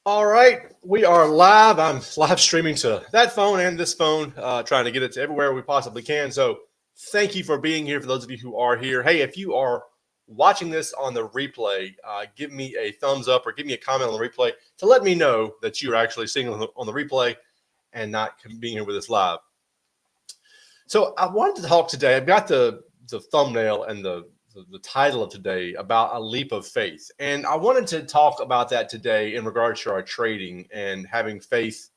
All right, we are live. I'm live streaming to that phone and this phone, trying to get it to everywhere we possibly can. So, thank you for being here. For those of you who are here, hey, if you are watching this on the replay, give me a thumbs up or give me a comment on the replay to let me know that you're actually seeing on the replay and not being here with us live. So, I wanted to talk today. I've got the thumbnail and the title of today about a leap of faith. And I wanted to talk about that today in regards to our trading and having faith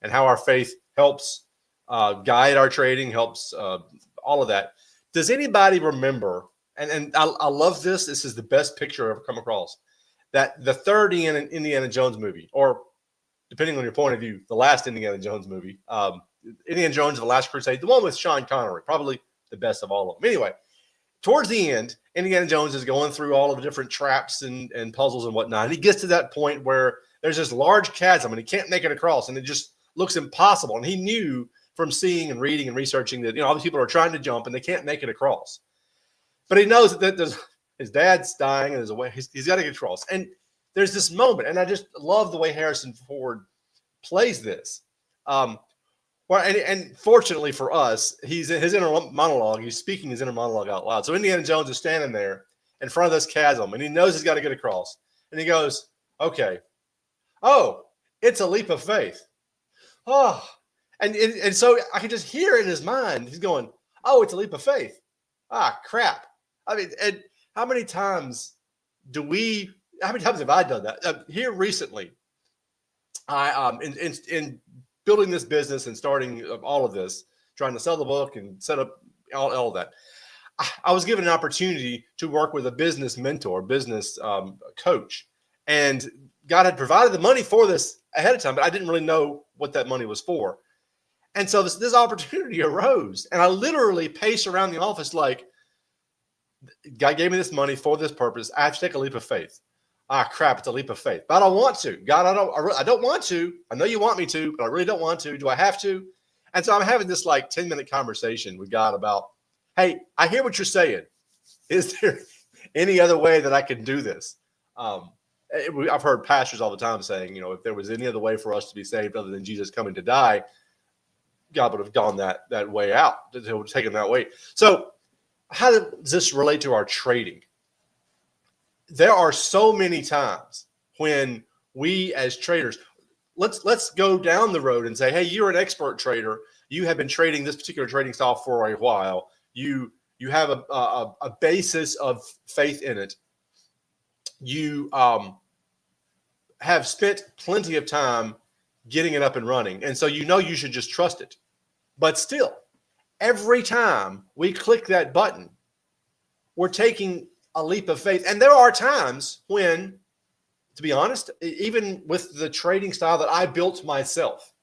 and how our faith helps guide our trading, helps all of that. Does anybody remember? And I love this. This is the best picture I've ever come across. That the third Indiana Jones movie, or depending on your point of view, the last Indiana Jones movie, Indiana Jones: The Last Crusade, the one with Sean Connery, probably the best of all of them. Anyway, towards the end, Indiana Jones is going through all of the different traps and puzzles and whatnot. And he gets to that point where there's this large chasm and he can't make it across. And it just looks impossible. And he knew from seeing and reading and researching that, all these people are trying to jump and they can't make it across. But he knows that his dad's dying and there's a way he's got to get across. And there's this moment. And I just love the way Harrison Ford plays this. Well, and fortunately for us, he's in his inner monologue. He's speaking his inner monologue out loud. So Indiana Jones is standing there in front of this chasm, and he knows he's got to get across. And he goes, "Okay, oh, it's a leap of faith." Oh, and so I can just hear in his mind, he's going, "Oh, it's a leap of faith." Ah, crap. I mean, and how many times have I done that? Here recently, I in building this business and starting all of this, trying to sell the book and set up all of that, I was given an opportunity to work with a business mentor, business coach, and God had provided the money for this ahead of time, but I didn't really know what that money was for. And so this opportunity arose, and I literally paced around the office like, God gave me this money for this purpose. I have to take a leap of faith. Ah, crap, it's a leap of faith. But I don't want to. God, I don't want to. I know you want me to, but I really don't want to. Do I have to? And so I'm having this 10-minute conversation with God about, hey, I hear what you're saying. Is there any other way that I can do this? I've heard pastors all the time saying, if there was any other way for us to be saved other than Jesus coming to die, God would have gone that way out. He would have taken that way. So how does this relate to our trading? There are so many times when we as traders, let's go down the road and say, hey, you're an expert trader. You have been trading this particular trading style for a while. You have a basis of faith in it. You have spent plenty of time getting it up and running. And so you should just trust it. But still, every time we click that button, we're taking a leap of faith. And there are times when, to be honest, even with the trading style that I built myself,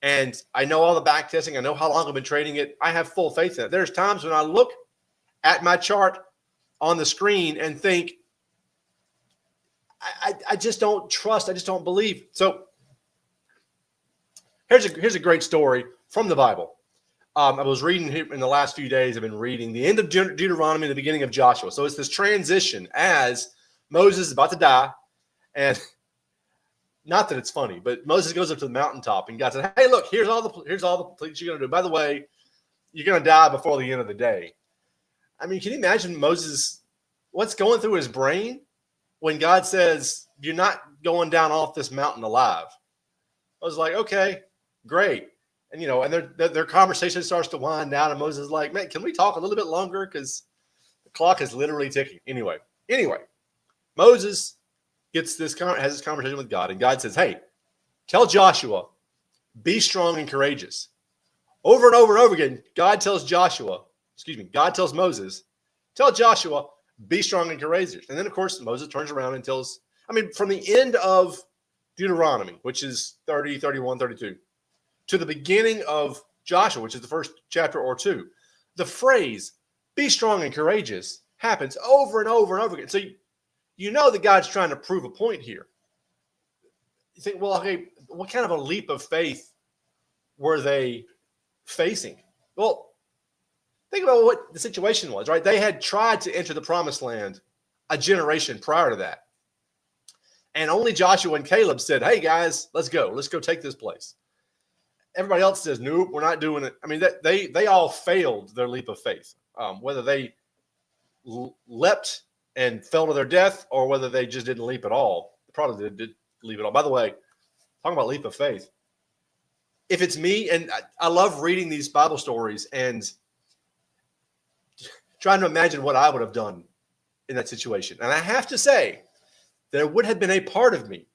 and I know all the back testing, I know how long I've been trading it, I have full faith in it. There's times when I look at my chart on the screen and think, I just don't trust, I just don't believe. So here's a great story from the Bible. I was reading here in the last few days. I've been reading the end of Deuteronomy and the beginning of Joshua. So it's this transition as Moses is about to die. And not that it's funny, but Moses goes up to the mountaintop and God said, hey, look, here's all the things you're going to do. By the way, you're going to die before the end of the day. I mean, can you imagine Moses, what's going through his brain when God says, you're not going down off this mountain alive? I was like, okay, great. And, and their conversation starts to wind down, and Moses is like, man, can we talk a little bit longer? Because the clock is literally ticking. Anyway, Moses has this conversation with God, and God says, hey, tell Joshua, be strong and courageous. Over and over and over again, God tells Moses, tell Joshua, be strong and courageous. And then, of course, Moses turns around and from the end of Deuteronomy, which is 30, 31, 32, to the beginning of Joshua, which is the first chapter or two, the phrase, be strong and courageous, happens over and over and over again. So you know that God's trying to prove a point here. You think, well, okay, what kind of a leap of faith were they facing? Well, think about what the situation was, right? They had tried to enter the promised land a generation prior to that. And only Joshua and Caleb said, hey, guys, let's go. Let's go take this place. Everybody else says, nope, we're not doing it. I mean, they all failed their leap of faith, whether they leapt and fell to their death or whether they just didn't leap at all. They probably did leap at all. By the way, talking about leap of faith, if it's me, and I love reading these Bible stories and trying to imagine what I would have done in that situation. And I have to say, there would have been a part of me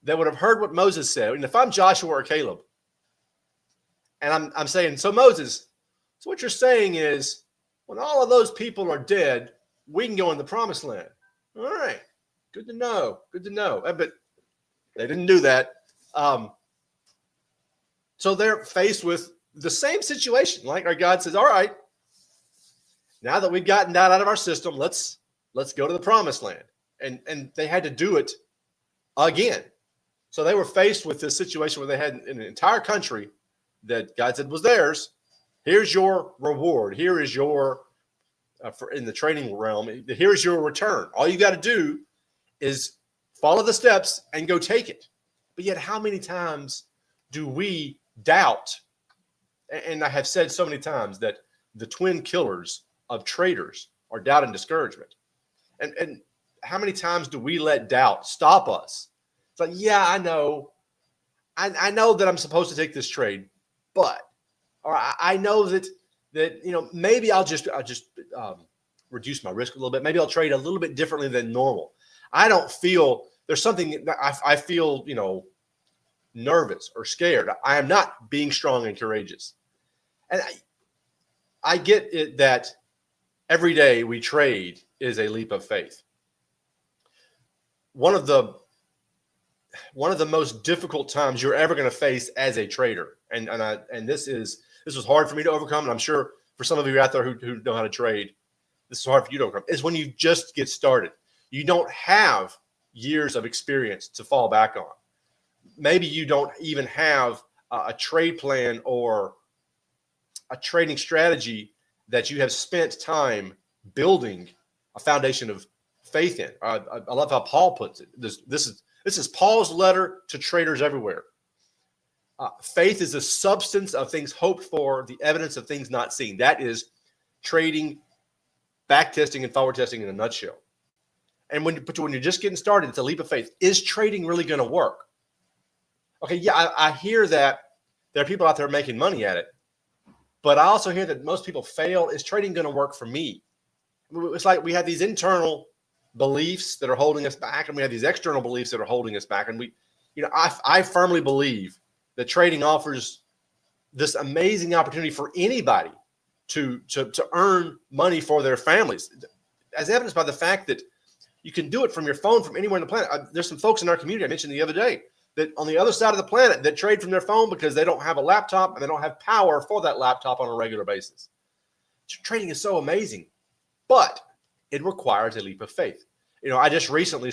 that would have heard what Moses said. And if I'm Joshua or Caleb, and I'm saying, so Moses, so what you're saying is when all of those people are dead, we can go in the promised land. All right. Good to know. Good to know. But they didn't do that. So they're faced with the same situation. Like our God says, all right, now that we've gotten that out of our system, let's go to the promised land. And they had to do it again. So they were faced with this situation where they had an entire country that God said was theirs. Here's your reward. Here is your, in the training realm, here's your return. All you got to do is follow the steps and go take it. But yet how many times do we doubt? And I have said so many times that the twin killers of traitors are doubt and discouragement. And how many times do we let doubt stop us? It's like, yeah, I know. I know that I'm supposed to take this trade, but, or I know that maybe I'll just reduce my risk a little bit. Maybe I'll trade a little bit differently than normal. I don't feel there's something that I feel, nervous or scared. I am not being strong and courageous. And I get it that every day we trade is a leap of faith. One of the most difficult times you're ever going to face as a trader, and this was hard for me to overcome, and I'm sure for some of you out there who know how to trade, this is hard for you to overcome, is when you just get started. You don't have years of experience to fall back on. Maybe you don't even have a trade plan or a trading strategy that you have spent time building a foundation of faith in. I love how Paul puts it. This is Paul's letter to traders everywhere. Faith is the substance of things hoped for, the evidence of things not seen. That is trading, back testing, and forward testing in a nutshell. And when you're just getting started, it's a leap of faith. Is trading really going to work? Okay, yeah, I hear that there are people out there making money at it, but I also hear that most people fail. Is trading going to work for me? It's like we have these internal beliefs that are holding us back, and we have these external beliefs that are holding us back. And I firmly believe that trading offers this amazing opportunity for anybody to earn money for their families, as evidenced by the fact that you can do it from your phone from anywhere on the planet. There's some folks in our community I mentioned the other day that on the other side of the planet that trade from their phone because they don't have a laptop and they don't have power for that laptop on a regular basis. Trading is so amazing, but it requires a leap of faith. I just recently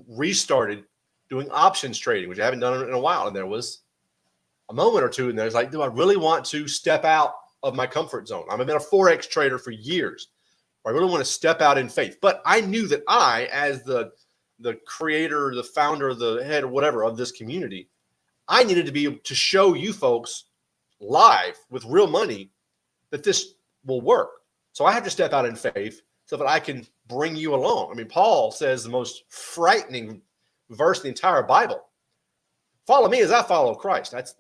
restarted doing options trading, which I haven't done in a while. And there was a moment or two in there. It's like, do I really want to step out of my comfort zone? I've been a Forex trader for years. I really want to step out in faith. But I knew that I, as the creator, the founder, the head, or whatever of this community, I needed to be able to show you folks live with real money that this will work. So I have to step out in faith so that I can bring you along. I mean, Paul says the most frightening verse in the entire Bible. Follow me as I follow Christ. That's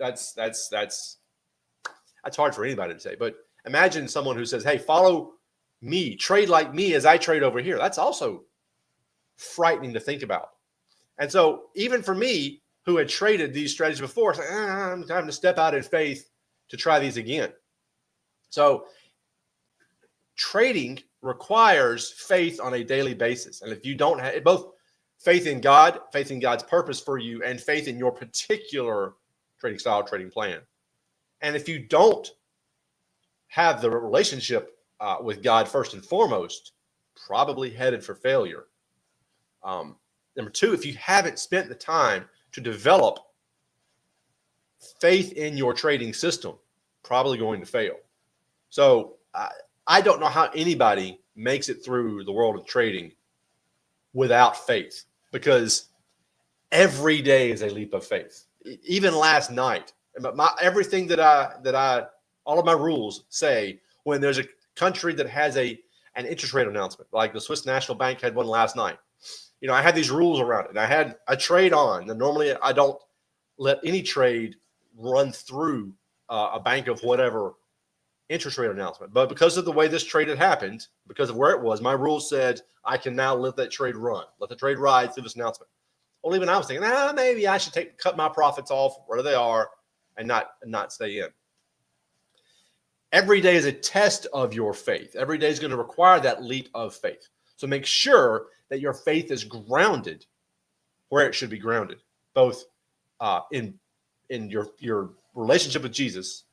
hard for anybody to say. But imagine someone who says, hey, follow me, trade like me as I trade over here. That's also frightening to think about. And so even for me, who had traded these strategies before, it's like, I'm having to step out in faith to try these again. So trading requires faith on a daily basis. And if you don't have both faith in God, faith in God's purpose for you, and faith in your particular trading style, trading plan. And if you don't have the relationship with God first and foremost, probably headed for failure. Number two, if you haven't spent the time to develop faith in your trading system, probably going to fail. So I don't know how anybody makes it through the world of trading without faith, because every day is a leap of faith. Even last night, but everything that I all of my rules say when there's a country that has an interest rate announcement, like the Swiss National Bank had one last night. I had these rules around it, and I had a trade on. And normally, I don't let any trade run through a bank of whatever interest rate announcement. But because of the way this trade had happened, because of where it was, my rules said I can now let that trade run, let the trade ride through this announcement. Well, even I was thinking, maybe I should cut my profits off where they are and not stay in. Every day is a test of your faith. Every day is going to require that leap of faith. So make sure that your faith is grounded where it should be grounded, both in your relationship with Jesus.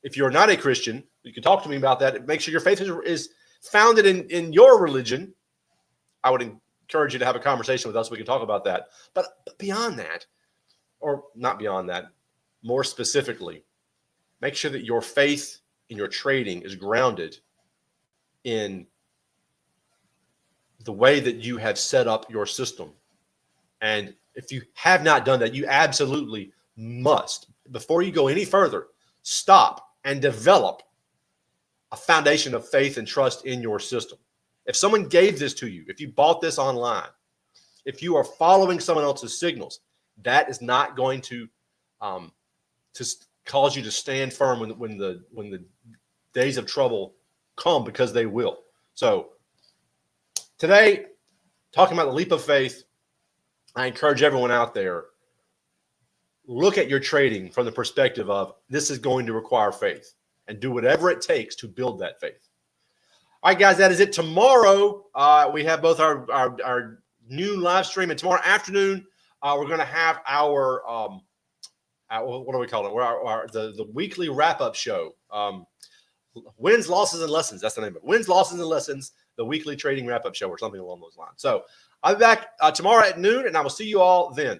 If you're not a Christian, you can talk to me about that. Make sure your faith is founded in your religion. I would encourage you to have a conversation with us. We can talk about that. But beyond that, or not beyond that, more specifically, make sure that your faith in your trading is grounded in the way that you have set up your system. And if you have not done that, you absolutely must, before you go any further, stop and develop a foundation of faith and trust in your system. If someone gave this to you, if you bought this online, if you are following someone else's signals, that is not going to cause you to stand firm when the days of trouble come, because they will. So today, talking about the leap of faith, I encourage everyone out there, look at your trading from the perspective of this is going to require faith, and do whatever it takes to build that faith. All right, guys, that is it. Tomorrow, we have both our new live stream, and tomorrow afternoon, we're going to have our what do we call it? The weekly wrap-up show. Wins, losses, and lessons. That's the name of it. Wins, losses, and lessons, the weekly trading wrap-up show, or something along those lines. So I'll be back tomorrow at noon, and I will see you all then.